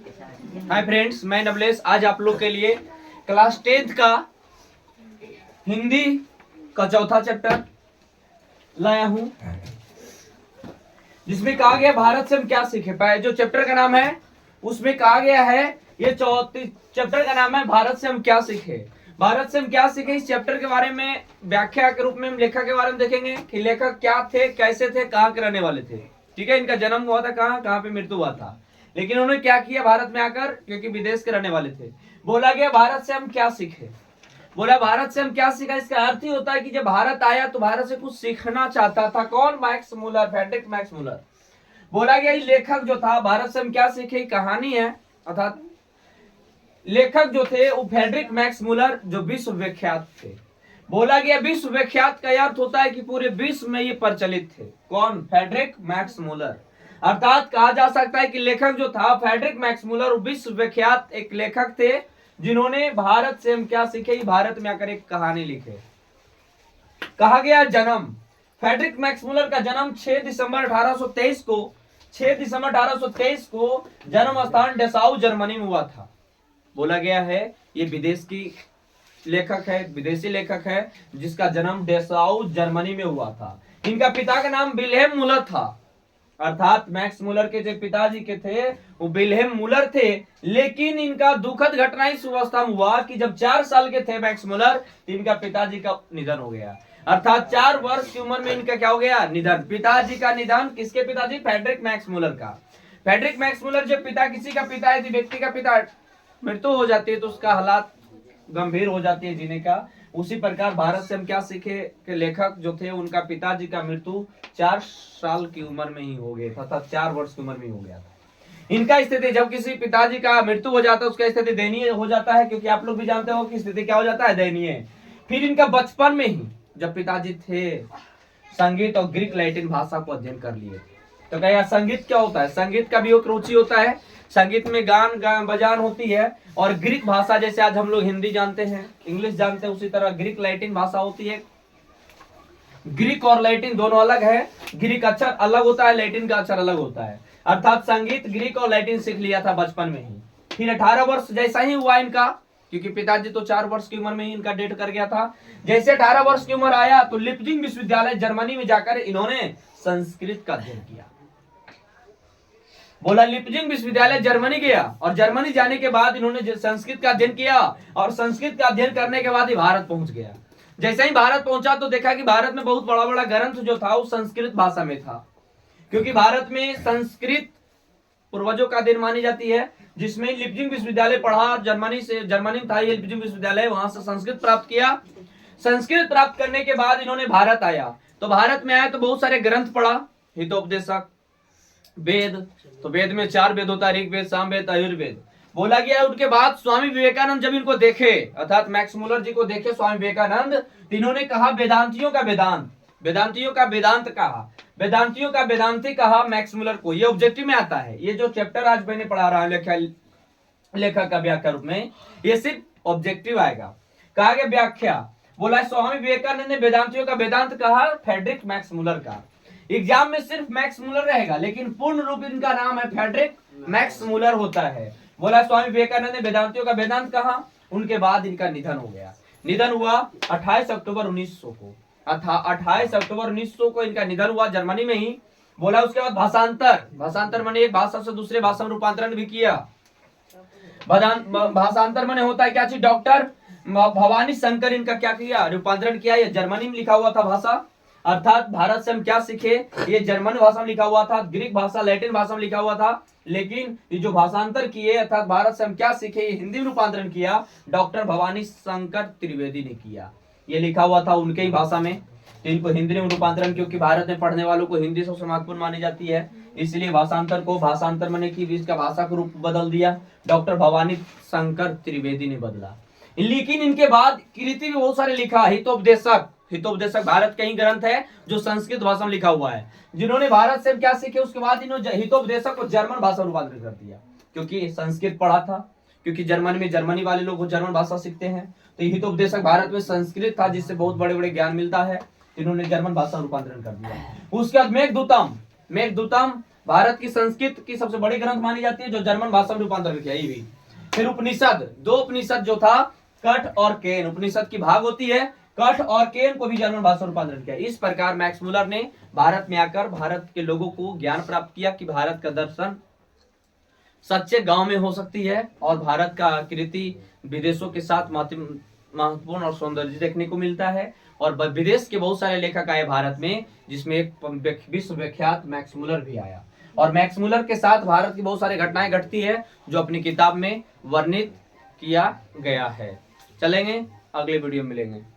Hi friends, मैं नवलेश आज आप लोग के लिए क्लास 10th का हिंदी का चौथा चैप्टर लाया हूं, जिसमें कहा गया भारत से हम क्या सीखे। जो चैप्टर का नाम है उसमें कहा गया है, ये चैप्टर का नाम है भारत से हम क्या सीखे। भारत से हम क्या सीखे, इस चैप्टर के बारे में व्याख्या के रूप में हम लेखक के बारे में देखेंगे कि लेखक क्या थे, कैसे थे, कहाँ के रहने वाले थे। ठीक है, इनका जन्म हुआ था कहाँ, कहाँ पे मृत्यु हुआ था, लेकिन उन्होंने क्या किया भारत में आकर, क्योंकि विदेश के रहने वाले थे। बोला गया भारत से हम क्या सीखे। बोला भारत से हम क्या सीखा, इसका अर्थ ही होता है कि जब भारत आया तो भारत से कुछ सीखना चाहता था। कौन? Max Muller, Friedrich Max Muller. बोला गया लेखक जो था, भारत से हम क्या सीखे कहानी है, अर्थात लेखक जो थे वो फ्रेडरिक मैक्स मुलर, जो विश्व विख्यात थे। बोला गया विश्व विख्यात का अर्थ होता है कि पूरे विश्व में ये प्रचलित थे। कौन? Friedrich Max Muller. अर्थात कहा जा सकता है कि लेखक जो था फ्रेडरिक मैक्स मुलर विश्व विख्यात एक लेखक थे, जिन्होंने भारत से हम क्या सीखे, भारत में आकर एक कहानी लिखे। कहा गया जन्म, फ्रेडरिक मैक्स मुलर का जन्म 6 दिसंबर 1823 को 6 दिसंबर 1823 को जन्म स्थान डेसाउ जर्मनी में हुआ था। बोला गया है ये विदेश की लेखक है, विदेशी लेखक है, जिसका जन्म डेसाउ जर्मनी में हुआ था। इनका पिता का नाम विल्हेम मुलर था, अर्थात मैक्स मुलर के जो पिताजी के थे वो विल्हेम मुलर थे। लेकिन इनका दुखद घटना इस अवस्था में हुआ कि जब 4 साल के थे मैक्स मुलर, इनका पिताजी का निधन हो गया। अर्थात 4 वर्ष की उम्र में इनका क्या हो गया, निधन। पिताजी का निधन, किसके पिताजी? फ्रेडरिक मैक्स मुलर का। फ्रेडरिक मैक्स मुलर जब पिता, किसी का पिता यदि व्यक्ति का पिता मृत्यु हो जाती है तो उसका हालात गंभीर हो जाती है जीने का। उसी प्रकार भारत से हम क्या सीखे कि लेखक जो थे उनका पिताजी का मृत्यु 4 साल की उम्र में ही हो गया था, अर्थात 4 वर्ष की उम्र में ही हो गया था। इनका स्थिति, जब किसी पिताजी का मृत्यु हो जाता है उसका स्थिति दयनीय हो जाता है, क्योंकि आप लोग भी जानते हो कि स्थिति क्या हो जाता है, दयनीय। फिर इनका बचपन में ही जब पिताजी थे संगीत और ग्रीक लैटिन भाषा को अध्ययन कर लिए। तो क्या संगीत क्या होता है? संगीत का भी एक रुचि होता है, संगीत में गान बजान होती है। और ग्रीक भाषा, जैसे आज हम लोग हिंदी जानते हैं, इंग्लिश जानते हैं, उसी तरह ग्रीक लैटिन भाषा होती है। ग्रीक और लैटिन दोनों अलग है, ग्रीक अक्षर अलग होता है, लैटिन का अक्षर अलग होता है। अर्थात संगीत ग्रीक और लैटिन सीख लिया था बचपन में ही। फिर 18 वर्ष जैसा ही हुआ इनका, क्योंकि पिताजी तो 4 वर्ष की उम्र में ही इनका डेथ कर गया था। जैसे 18 वर्ष की उम्र आया तो लिप्जिंग विश्वविद्यालय जर्मनी में जाकर इन्होंने संस्कृत का अध्ययन किया। बोला लिप्जिंग विश्वविद्यालय जर्मनी गया, और जर्मनी जाने के बाद इन्होंने संस्कृत का अध्ययन किया, और संस्कृत का अध्ययन करने के बाद ही भारत पहुंच गया। जैसे ही भारत पहुंचा तो देखा कि भारत में बहुत बड़ा बड़ा ग्रंथ जो था वो संस्कृत भाषा में था, क्योंकि भारत में संस्कृत पूर्वजों का अध्ययन मानी जाती है। जिसमें लिप्जिंग विश्वविद्यालय पढ़ा, जर्मनी में था ये लिप्जिंग विश्वविद्यालय, वहां से संस्कृत प्राप्त किया। संस्कृत प्राप्त करने के बाद इन्होंने भारत आया, तो भारत में आया तो बहुत सारे ग्रंथ पढ़ा, हितोपदेशक, वेद। तो वेद में 4 वेद होता है, ऋग्वेद, सामवेद, आयुर्वेद। बोला गया उनके बाद स्वामी विवेकानंद जब इनको देखे, अर्थात मैक्स मुलर जी को देखे स्वामी विवेकानंद, इन्होंने कहा वेदांतियों का वेदांत, वेदांतियों का वेदांत कहा, वेदांतियों का वेदांती कहा मैक्स मुलर को। ये ऑब्जेक्टिव में आता है, ये जो चैप्टर आज मैंने पढ़ा रहा हूं लेखक का व्याख्या रूप में, ये सिर्फ ऑब्जेक्टिव आएगा। कहा गया व्याख्या, बोला स्वामी विवेकानंद ने वेदांतियों का वेदांत कहा फ्रेडरिक मैक्स मुलर का। एग्जाम में सिर्फ मैक्स मुलर रहेगा, लेकिन पूर्ण रूप इनका नाम है फ्रेडरिक मैक्स मुलर होता है। बोला स्वामी विवेकानंद ने वेदांतियों का वेदांत कहा, उनके बाद इनका निधन हो गया। निधन हुआ 28 अक्टूबर 1900 को, 28 अक्टूबर 1900 को इनका निधन हुआ जर्मनी में ही। बोला उसके बाद भाषांतर, भाषांतर माने एक भाषा से दूसरे भाषा में रूपांतरण भी किया। भाषांतर माने होता है क्या चीज? डॉक्टर भवानी शंकर इनका क्या किया? रूपांतरण किया। ये जर्मनी में लिखा हुआ था भाषा, अर्थात भारत से हम क्या सीखे, ये जर्मन भाषा में लिखा हुआ था, ग्रीक भाषा, लैटिन भाषा में लिखा हुआ था। लेकिन ये जो भाषांतर किए, अर्थात भारत से हम क्या सीखे, ये हिंदी में रूपांतरण किया, डॉक्टर भवानी शंकर त्रिवेदी ने किया। ये लिखा हुआ था उनके ही भाषा में, तो इनको हिंदी में रूपांतरण, क्योंकि भारत में पढ़ने वालों को हिंदी सबसे महत्वपूर्ण मानी जाती है, इसलिए भाषांतर को, भाषांतर माने कि इसका भाषा का रूप बदल दिया, डॉक्टर भवानी शंकर त्रिवेदी ने बदला। लेकिन इनके बाद कृति भी बहुत सारे लिखा, हितोपदेशक, हितोपदेशक भारत का ही ग्रंथ है जो संस्कृत भाषा में लिखा हुआ है। जिन्होंने भारत से क्या सीखे, उसके बाद इन्होंने हितोपदेशक को जर्मन भाषा में रूपांतरित कर दिया, क्योंकि संस्कृत पढ़ा था, क्योंकि जर्मनी में जर्मनी वाले लोग जर्मन भाषा सीखते हैं। तो हितोपदेशक भारत में संस्कृत था, जिससे बहुत बड़े बड़े ज्ञान मिलता है, इन्होंने जर्मन भाषा रूपांतरण कर दिया। उसके बाद मेघदूतम, मेघदूतम भारत की संस्कृत की सबसे बड़ी ग्रंथ मानी जाती है, जो जर्मन भाषा में रूपांतरित किया ये भी। फिर उपनिषद, दो उपनिषद जो था कठ और केन, उपनिषद की भाग होती है, कठ और केन को भी जर्मन भाषा में रूपांतरित किया। इस प्रकार मैक्स मुलर ने भारत में आकर भारत के लोगों को ज्ञान प्राप्त किया कि भारत का दर्शन सच्चे गांव में हो सकती है, और भारत का आकृति विदेशों के साथ महत्वपूर्ण और सौंदर्य देखने को मिलता है। और विदेश के बहुत सारे लेखक आए भारत में, जिसमें एक विश्व विख्यात मैक्स मुलर भी आया। और मैक्स मुलर के साथ भारत की बहुत सारी घटनाएं घटती है जो अपनी किताब में वर्णित किया गया है। चलेंगे, अगले वीडियो में मिलेंगे।